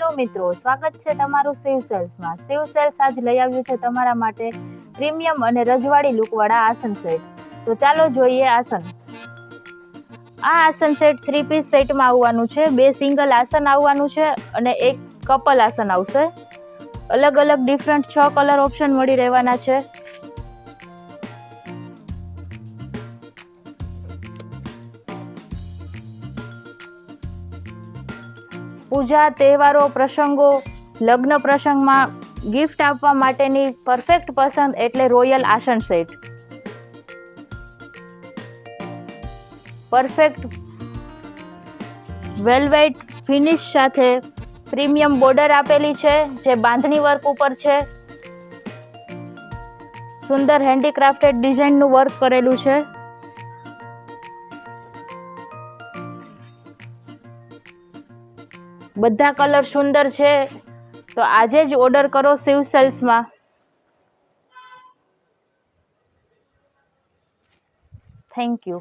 Hello મિત્રો, સ્વાગત છે તમારું શિવ સેલ્સમાં. શિવ સેલ્સ આજ લઈ આવ્યું છે તમારા માટે પ્રીમિયમ અને રજવાડી લુકવાળા આસન સેટ. તો ચાલો જોઈએ આસન. આ આસન સેટ 3 પીસ સેટમાં આવવાનું છે. 2 સિંગલ આસન આવવાનું છે અને એક કપલ આસન આવશે. અલગ અલગ ડિફરન્ટ 6 કલર ઓપ્શન મળી રહેવાના છે. પૂજા, તહેવારો, પ્રસંગો, લગ્ન પ્રસંગમાં ગિફ્ટ આપવા માટેની પરફેક્ટ પસંદ એટલે રોયલ આસન સેટ. પરફેક્ટ વેલ્વેટ ફિનિશ સાથે પ્રીમિયમ બોર્ડર આપેલી છે જે બાંધણી વર્ક ઉપર છે. સુંદર હેન્ડીક્રાફ્ટેડ ડિઝાઇનનું વર્ક કરેલું છે. બધા કલર સુંદર છે, તો આજે જ ઓર્ડર કરો શિવ સેલ્સમાં. Thank you.